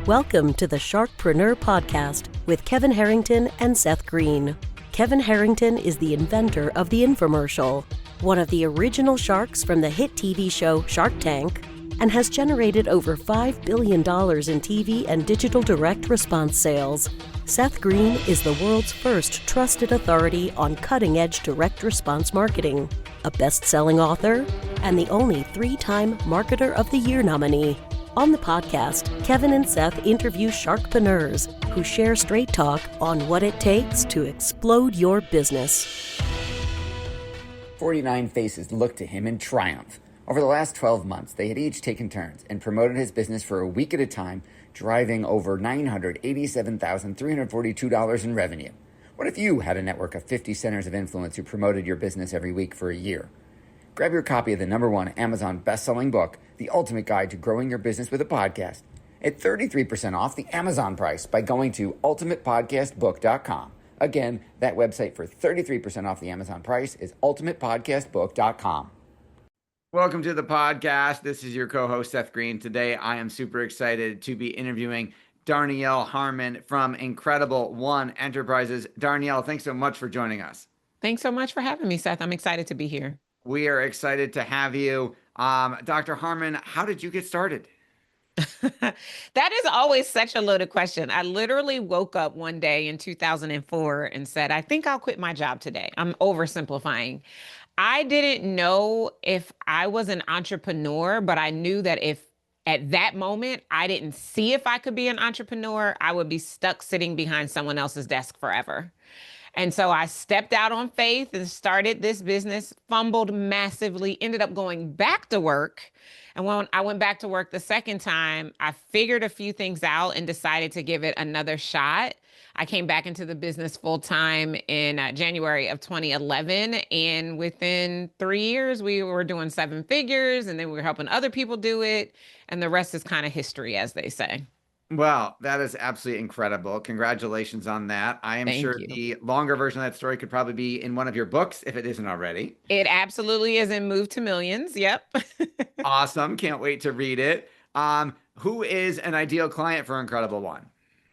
Welcome to the Sharkpreneur podcast with Kevin Harrington and Seth Greene. Kevin Harrington is the inventor of the infomercial, one of the original sharks from the hit TV show Shark Tank, and has generated over $5 billion in TV and digital direct response sales. Seth Greene is the world's first trusted authority on cutting-edge direct response marketing, a best-selling author, and the only 3-time Marketer of the Year nominee. On the podcast, Kevin and Seth interview sharkpreneurs who share straight talk on what it takes to explode your business. 49 faces looked to him in triumph. Over the last 12 months, they had each taken turns and promoted his business for a week at a time, driving over $987,342 in revenue. What if you had a network of 50 centers of influence who promoted your business every week for a year? Grab your copy of the #1 Amazon best-selling book, The Ultimate Guide to Growing Your Business with a Podcast, at 33% off the Amazon price by going to ultimatepodcastbook.com. Again, that website for 33% off the Amazon price is ultimatepodcastbook.com. Welcome to the podcast. This is your co-host, Seth Greene. Today, I am super excited to be interviewing Darnyelle Harmon from Incredible One Enterprises. Darnyelle, thanks so much for joining us. Thanks so much for having me, Seth. I'm excited to be here. We are excited to have you. Dr. Harmon, how did you get started? That is always such a loaded question. I literally woke up one day in 2004 and said, I think I'll quit my job today. I'm oversimplifying. I didn't know if I was an entrepreneur, but I knew that if at that moment I didn't see if I could be an entrepreneur, I would be stuck sitting behind someone else's desk forever. And so I stepped out on faith and started this business, fumbled massively, ended up going back to work. And when I went back to work the second time, I figured a few things out and decided to give it another shot. I came back into the business full time in January of 2011. And within 3 years, we were doing 7 figures, and then we were helping other people do it. And the rest is kind of history, as they say. Well, that is absolutely incredible. Congratulations on that. I am sure the longer version of that story could probably be in one of your books, if it isn't already. It absolutely is in Move to Millions. Yep. Awesome. Can't wait to read it. Who is an ideal client for Incredible One?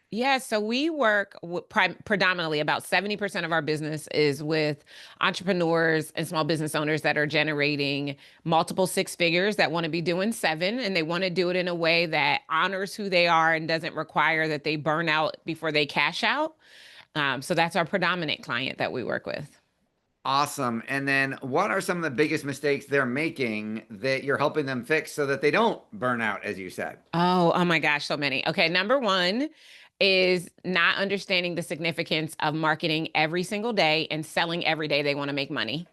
Yeah, so we work predominantly, about 70% of our business is with entrepreneurs and small business owners that are generating multiple 6 figures that want to be doing 7, and they want to do it in a way that honors who they are and doesn't require that they burn out before they cash out. So that's our predominant client that we work with. Awesome. And then what are some of the biggest mistakes they're making that you're helping them fix so that they don't burn out, as you said? Oh my gosh, so many. Okay, number 1 is not understanding the significance of marketing every single day and selling every day they want to make money.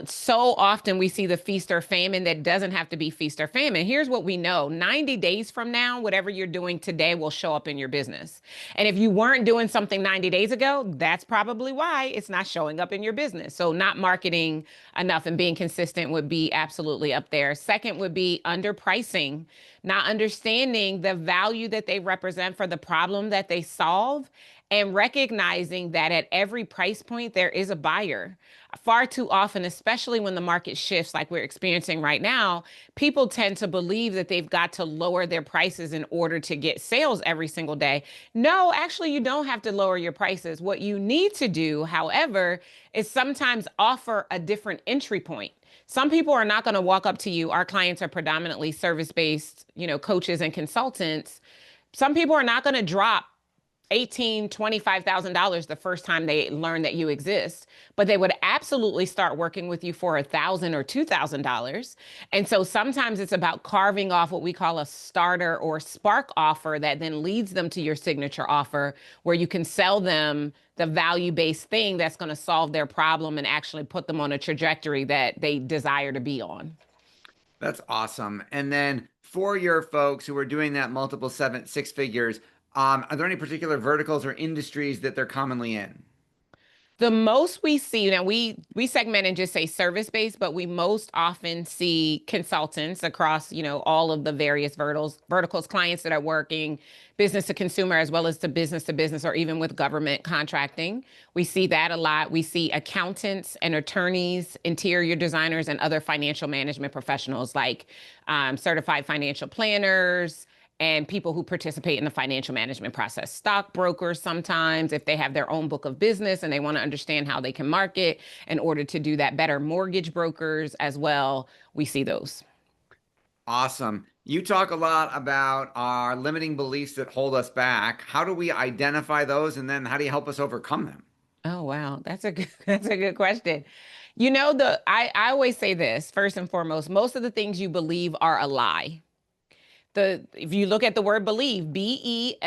So often we see the feast or famine that doesn't have to be feast or famine. Here's what we know. 90 days from now, whatever you're doing today will show up in your business. And if you weren't doing something 90 days ago, that's probably why it's not showing up in your business. So not marketing enough and being consistent would be absolutely up there. Second would be underpricing, not understanding the value that they represent for the problem that they solve, and recognizing that at every price point, there is a buyer. Far too often, especially when the market shifts like we're experiencing right now, people tend to believe that they've got to lower their prices in order to get sales every single day. No, actually, you don't have to lower your prices. What you need to do, however, is sometimes offer a different entry point. Some people are not going to walk up to you. Our clients are predominantly service-based, coaches and consultants. Some people are not going to drop $18,000, $25,000 the first time they learn that you exist, but they would absolutely start working with you for $1,000 or $2,000. And so sometimes it's about carving off what we call a starter or spark offer that then leads them to your signature offer, where you can sell them the value-based thing that's going to solve their problem and actually put them on a trajectory that they desire to be on. That's awesome. And then for your folks who are doing that multiple 6 figures, are there any particular verticals or industries that they're commonly in? The most we see, now we segment and just say service-based, but we most often see consultants across, all of the various verticals, clients that are working business to consumer as well as to business or even with government contracting. We see that a lot. We see accountants and attorneys, interior designers, and other financial management professionals like certified financial planners, and people who participate in the financial management process. Stockbrokers sometimes, if they have their own book of business and they want to understand how they can market in order to do that better. Mortgage brokers as well, we see those. Awesome. You talk a lot about our limiting beliefs that hold us back. How do we identify those, and then how do you help us overcome them? Oh, wow. That's a good question. You know, I always say this first and foremost, most of the things you believe are a lie. If you look at the word believe, BELIEVE,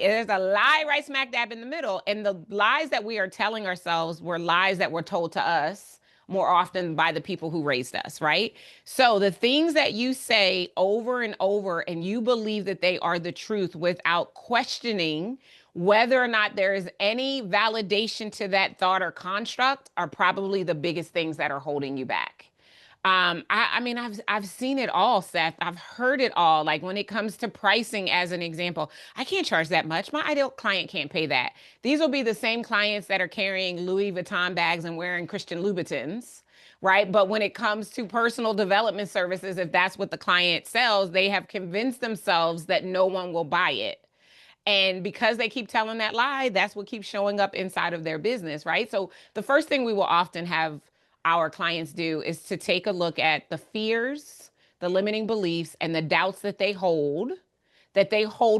there's a lie right smack dab in the middle. And the lies that we are telling ourselves were lies that were told to us more often by the people who raised us, right? So the things that you say over and over and you believe that they are the truth without questioning whether or not there is any validation to that thought or construct are probably the biggest things that are holding you back. I mean, I've seen it all, Seth. I've heard it all. Like when it comes to pricing, as an example, I can't charge that much. My ideal client can't pay that. These will be the same clients that are carrying Louis Vuitton bags and wearing Christian Louboutins, right? But when it comes to personal development services, if that's what the client sells, they have convinced themselves that no one will buy it. And because they keep telling that lie, that's what keeps showing up inside of their business, right? So the first thing we will often have our clients do is to take a look at the fears, the limiting beliefs, and the doubts that they hold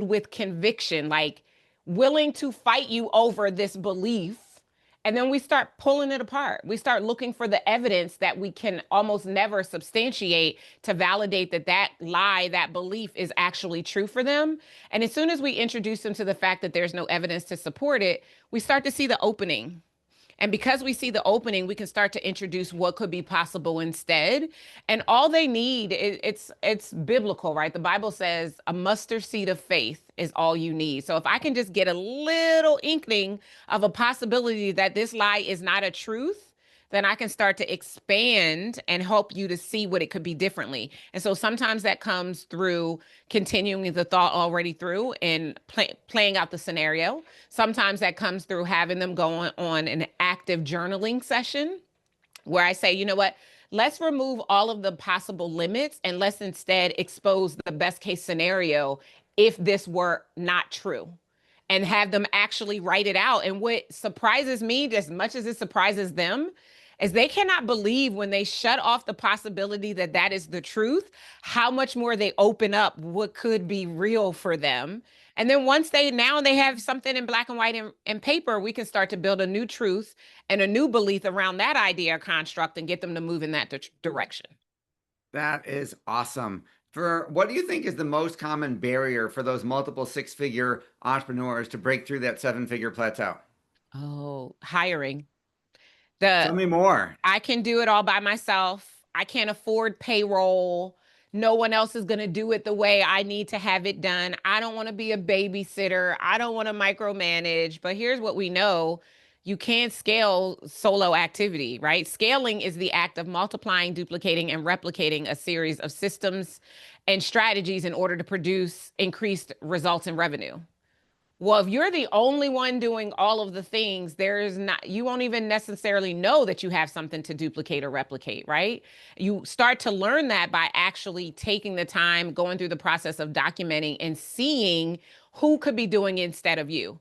with conviction, like willing to fight you over this belief. And then we start pulling it apart. We start looking for the evidence that we can almost never substantiate to validate that that lie, that belief is actually true for them. And as soon as we introduce them to the fact that there's no evidence to support it, we start to see the opening. And because we see the opening, we can start to introduce what could be possible instead. And all they need it's biblical, right? The Bible says a mustard seed of faith is all you need. So if I can just get a little inkling of a possibility that this lie is not a truth, then I can start to expand and help you to see what it could be differently. And so sometimes that comes through continuing the thought already through and playing out the scenario. Sometimes that comes through having them go on an active journaling session where I say, you know what? Let's remove all of the possible limits and let's instead expose the best case scenario if this were not true, and have them actually write it out. And what surprises me as much as it surprises them is they cannot believe when they shut off the possibility that that is the truth, how much more they open up what could be real for them. And then once they have something in black and white and paper, we can start to build a new truth and a new belief around that idea or construct and get them to move in that direction. That is awesome. What do you think is the most common barrier for those multiple six-figure entrepreneurs to break through that seven-figure plateau? Oh, hiring. Tell me more. I can do it all by myself. I can't afford payroll. No one else is going to do it the way I need to have it done. I don't want to be a babysitter. I don't want to micromanage. But here's what we know. You can't scale solo activity, right? Scaling is the act of multiplying, duplicating, and replicating a series of systems and strategies in order to produce increased results in revenue. Well, if you're the only one doing all of the things, you won't even necessarily know that you have something to duplicate or replicate, right? You start to learn that by actually taking the time, going through the process of documenting and seeing who could be doing it instead of you.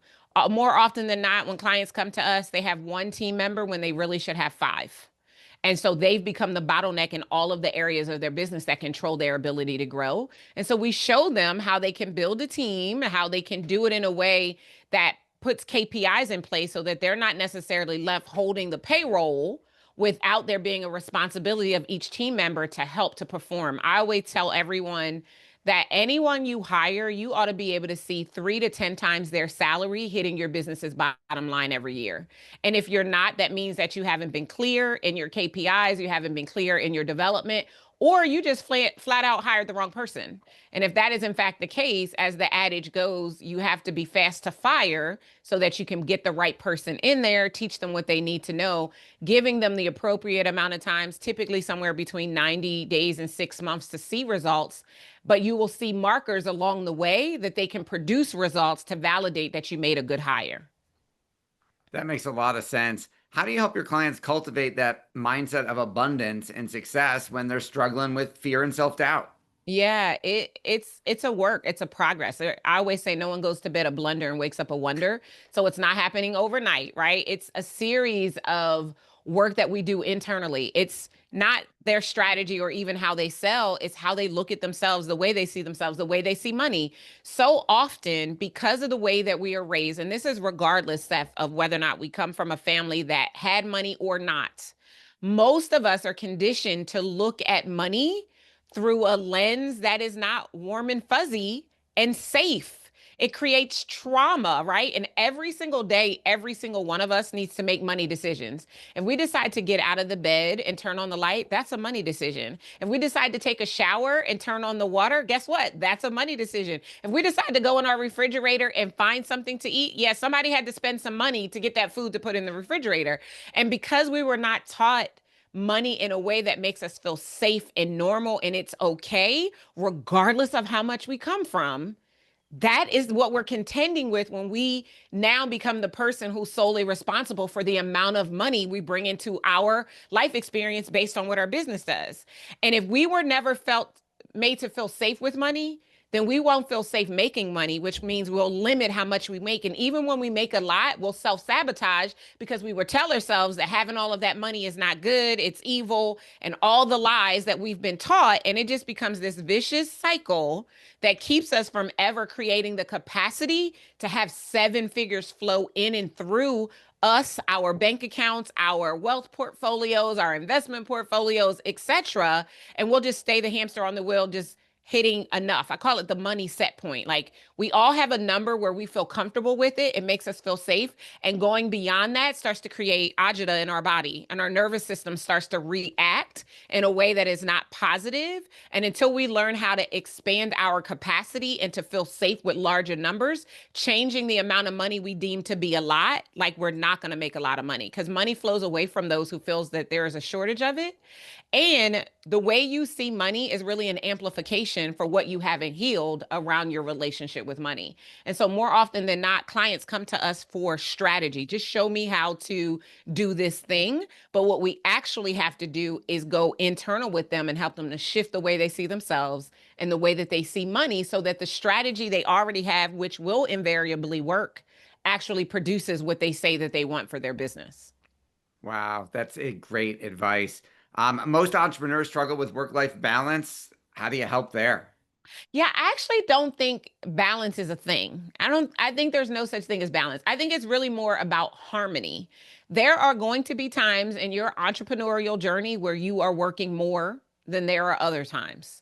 More often than not, when clients come to us, they have one team member when they really should have five. And so they've become the bottleneck in all of the areas of their business that control their ability to grow. And so we show them how they can build a team, how they can do it in a way that puts KPIs in place so that they're not necessarily left holding the payroll without there being a responsibility of each team member to help to perform. I always tell everyone that anyone you hire, you ought to be able to see 3 to 10 times their salary hitting your business's bottom line every year. And if you're not, that means that you haven't been clear in your KPIs, you haven't been clear in your development, or you just flat out hired the wrong person. And if that is in fact the case, as the adage goes, you have to be fast to fire so that you can get the right person in there, teach them what they need to know, giving them the appropriate amount of times, typically somewhere between 90 days and 6 months to see results. But you will see markers along the way that they can produce results to validate that you made a good hire. That makes a lot of sense. How do you help your clients cultivate that mindset of abundance and success when they're struggling with fear and self-doubt? Yeah, it's a work, it's a progress. I always say no one goes to bed a blunder and wakes up a wonder. So it's not happening overnight, right? It's a series of work that we do internally. It's not their strategy or even how they sell, it's how they look at themselves, the way they see themselves, the way they see money. So often, because of the way that we are raised, and this is regardless, Seth, of whether or not we come from a family that had money or not, most of us are conditioned to look at money through a lens that is not warm and fuzzy and safe. It creates trauma, right? And every single day, every single one of us needs to make money decisions. If we decide to get out of the bed and turn on the light, that's a money decision. If we decide to take a shower and turn on the water, guess what? That's a money decision. If we decide to go in our refrigerator and find something to eat, yeah, somebody had to spend some money to get that food to put in the refrigerator. And because we were not taught money in a way that makes us feel safe and normal and it's okay, regardless of how much we come from, that is what we're contending with when we now become the person who's solely responsible for the amount of money we bring into our life experience based on what our business does. And if we were never felt made to feel safe with money, then we won't feel safe making money, which means we'll limit how much we make. And even when we make a lot, we'll self sabotage because we will tell ourselves that having all of that money is not good, it's evil, and all the lies that we've been taught. And it just becomes this vicious cycle that keeps us from ever creating the capacity to have seven figures flow in and through us, our bank accounts, our wealth portfolios, our investment portfolios, etc. And we'll just stay the hamster on the wheel, just hitting enough. I call it the money set point. Like we all have a number where we feel comfortable with it. It makes us feel safe. And going beyond that starts to create agita in our body, and our nervous system starts to react in a way that is not positive. And until we learn how to expand our capacity and to feel safe with larger numbers, changing the amount of money we deem to be a lot, like we're not going to make a lot of money, because money flows away from those who feels that there is a shortage of it. And the way you see money is really an amplification for what you haven't healed around your relationship with money. And so, more often than not, clients come to us for strategy. Just show me how to do this thing. But what we actually have to do is go internal with them and help them to shift the way they see themselves and the way that they see money, so that the strategy they already have, which will invariably work, actually produces what they say that they want for their business. Wow, that's a great advice. Most entrepreneurs struggle with work-life balance. How do you help there? Yeah, I actually don't think balance is a thing. I think there's no such thing as balance. I think it's really more about harmony. There are going to be times in your entrepreneurial journey where you are working more than there are other times.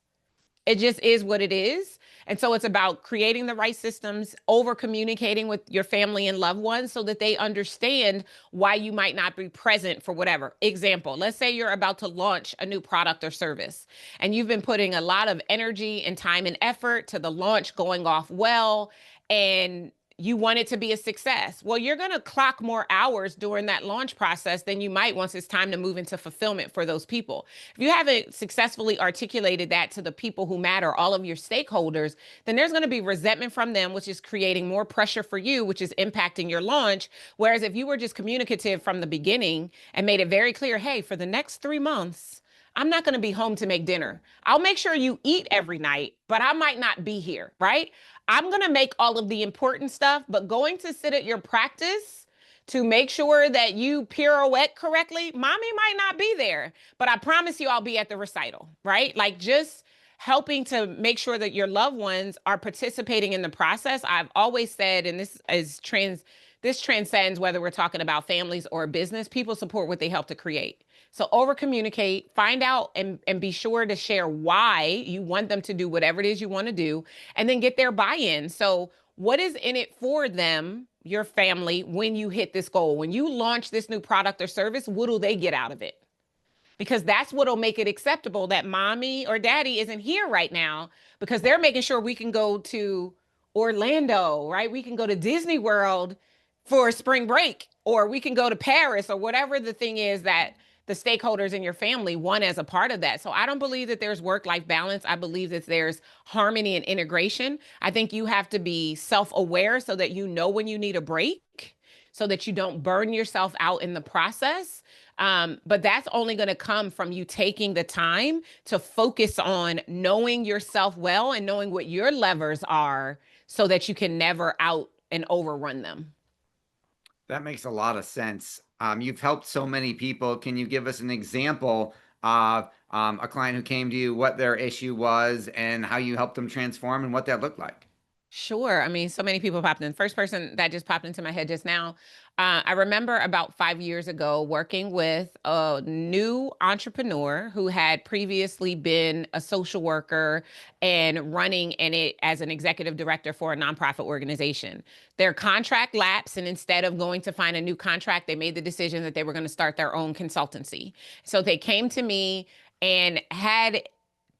It just is what it is. And so it's about creating the right systems, over communicating with your family and loved ones so that they understand why you might not be present for whatever. Example, let's say you're about to launch a new product or service, and you've been putting a lot of energy and time and effort to the launch going off well, and you want it to be a success. Well, you're going to clock more hours during that launch process than you might once it's time to move into fulfillment for those people. If you haven't successfully articulated that to the people who matter, all of your stakeholders, then there's going to be resentment from them, which is creating more pressure for you, which is impacting your launch. Whereas if you were just communicative from the beginning and made it very clear, hey, for the next 3 months, I'm not going to be home to make dinner. I'll make sure you eat every night, but I might not be here, right? I'm going to make all of the important stuff, but going to sit at your practice to make sure that you pirouette correctly, mommy might not be there, but I promise you I'll be at the recital, right? Like just helping to make sure that your loved ones are participating in the process. I've always said, and this transcends whether we're talking about families or business, people support what they help to create. So over communicate, find out and be sure to share why you want them to do whatever it is you want to do, and then get their buy-in. So what is in it for them, your family, when you hit this goal? When you launch this new product or service, what do they get out of it? Because that's what'll make it acceptable that mommy or daddy isn't here right now, because they're making sure we can go to Orlando, right? We can go to Disney World for spring break, or we can go to Paris, or whatever the thing is that the stakeholders in your family want as a part of that. So I don't believe that there's work-life balance. I believe that there's harmony and integration. I think you have to be self-aware so that you know when you need a break, so that you don't burn yourself out in the process. But that's only going to come from you taking the time to focus on knowing yourself well and knowing what your levers are so that you can never out and overrun them. That makes a lot of sense. You've helped so many people. Can you give us an example of a client who came to you, what their issue was, and how you helped them transform and what that looked like? Sure. I mean, so many people popped in. First person that just popped into my head just now. I remember about 5 years ago working with a new entrepreneur who had previously been a social worker and running in it as an executive director for a nonprofit organization. Their contract lapsed, and instead of going to find a new contract, they made the decision that they were going to start their own consultancy. So they came to me and had,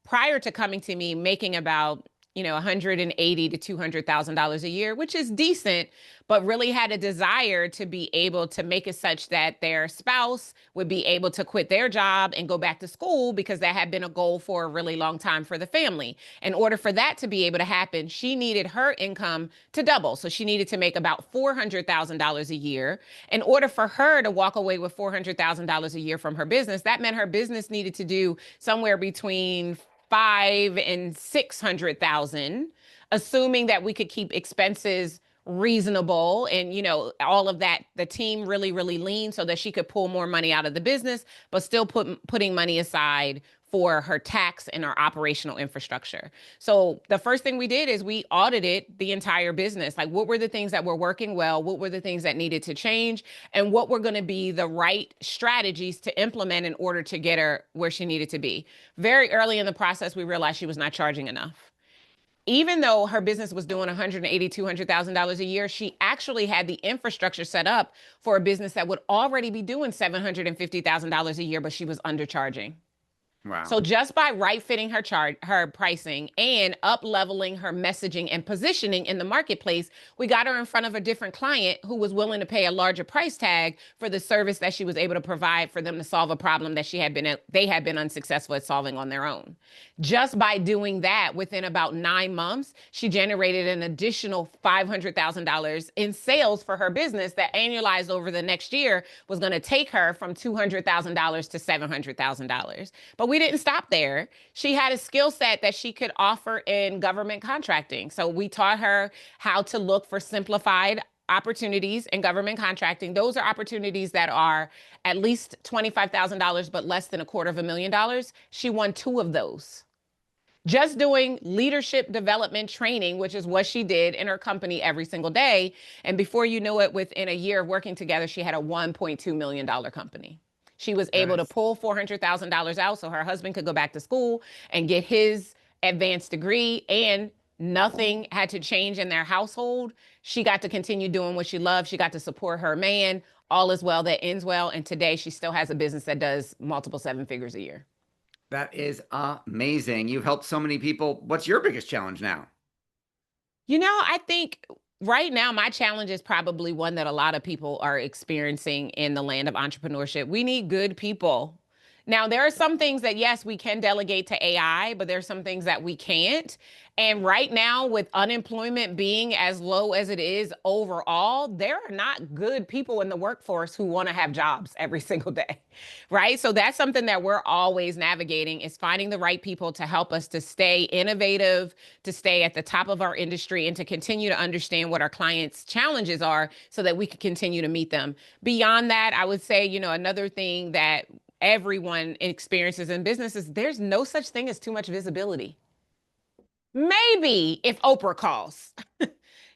prior to coming to me, making about $180,000 to $200,000 a year, which is decent, but really had a desire to be able to make it such that their spouse would be able to quit their job and go back to school, because that had been a goal for a really long time for the family. In order for that to be able to happen, she needed her income to double. So she needed to make about $400,000 a year. In order for her to walk away with $400,000 a year from her business, that meant her business needed to do somewhere between 5 and 600,000, assuming that we could keep expenses reasonable and all of that, the team really lean, so that she could pull more money out of the business but still putting money aside for her tax and our operational infrastructure. So the first thing we did is we audited the entire business. Like, what were the things that were working well? What were the things that needed to change? And what were going to be the right strategies to implement in order to get her where she needed to be? Very early in the process, we realized she was not charging enough. Even though her business was doing $180,000, $200,000 a year, she actually had the infrastructure set up for a business that would already be doing $750,000 a year, but she was undercharging. Wow. So just by right fitting her pricing and up leveling her messaging and positioning in the marketplace, we got her in front of a different client who was willing to pay a larger price tag for the service that she was able to provide for them to solve a problem that they had been unsuccessful at solving on their own. Just by doing that, within about 9 months, she generated an additional $500,000 in sales for her business that annualized over the next year was going to take her from $200,000 to $700,000. But we didn't stop there. She had a skill set that she could offer in government contracting. So we taught her how to look for simplified opportunities in government contracting. Those are opportunities that are at least $25,000, but less than $250,000. She won 2 of those. Just doing leadership development training, which is what she did in her company every single day. And before you know it, within a year of working together, she had a $1.2 million company. She was able to pull $400,000 out so her husband could go back to school and get his advanced degree, and nothing had to change in their household. She got to continue doing what she loved. She got to support her man. All is well that ends well. And today she still has a business that does multiple 7 figures a year. That is amazing. You've helped so many people. What's your biggest challenge now? I think right now, my challenge is probably one that a lot of people are experiencing in the land of entrepreneurship. We need good people. Now, there are some things that, yes, we can delegate to AI, but there's some things that we can't. And right now, with unemployment being as low as it is overall, there are not good people in the workforce who want to have jobs every single day, right? So that's something that we're always navigating, is finding the right people to help us to stay innovative, to stay at the top of our industry, and to continue to understand what our clients' challenges are so that we can continue to meet them. Beyond that, I would say, another thing that everyone experiences in business is there's no such thing as too much visibility. Maybe if Oprah calls,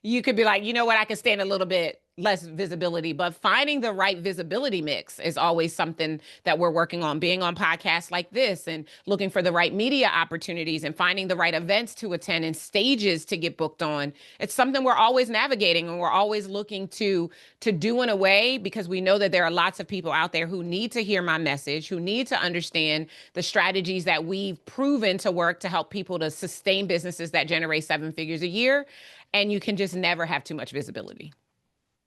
you could be like, you know what, I can stand a little bit less visibility, but finding the right visibility mix is always something that we're working on. Being on podcasts like this and looking for the right media opportunities and finding the right events to attend and stages to get booked on. It's something we're always navigating, and we're always looking to do in a way, because we know that there are lots of people out there who need to hear my message, who need to understand the strategies that we've proven to work to help people to sustain businesses that generate 7 figures a year. And you can just never have too much visibility.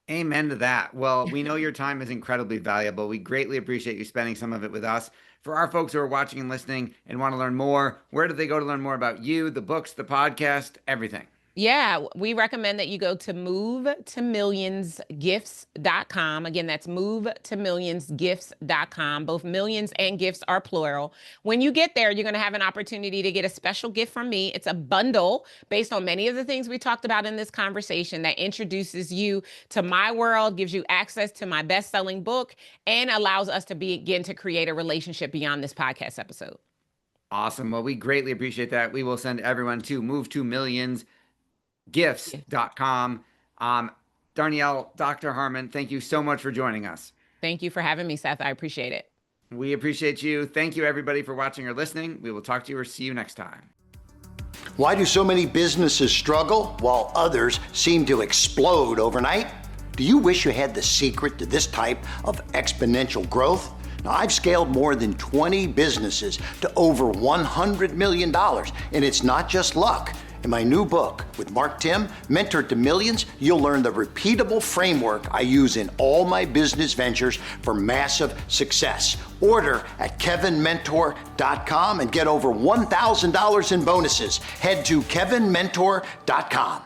Amen to that. Well, we know your time is incredibly valuable. We greatly appreciate you spending some of it with us. For our folks who are watching and listening and want to learn more, where do they go to learn more about you, the books, the podcast, everything? Yeah, we recommend that you go to movetomillionsgifts.com. Again, that's movetomillionsgifts.com. Both millions and gifts are plural. When you get there, you're going to have an opportunity to get a special gift from me. It's a bundle based on many of the things we talked about in this conversation that introduces you to my world, gives you access to my best-selling book, and allows us to begin to create a relationship beyond this podcast episode. Awesome. Well, we greatly appreciate that. We will send everyone to movetomillionsgifts.com. Darnyelle, Dr. Harmon, thank you so much for joining us. Thank you for having me, Seth. I appreciate it. We appreciate you. Thank you, everybody, for watching or listening. We will talk to you or see you next time. Why do so many businesses struggle while others seem to explode overnight? Do you wish you had the secret to this type of exponential growth? Now, I've scaled more than 20 businesses to over $100 million, and it's not just luck. In my new book with Mark Tim, Mentor to Millions, you'll learn the repeatable framework I use in all my business ventures for massive success. Order at kevinmentor.com and get over $1,000 in bonuses. Head to kevinmentor.com.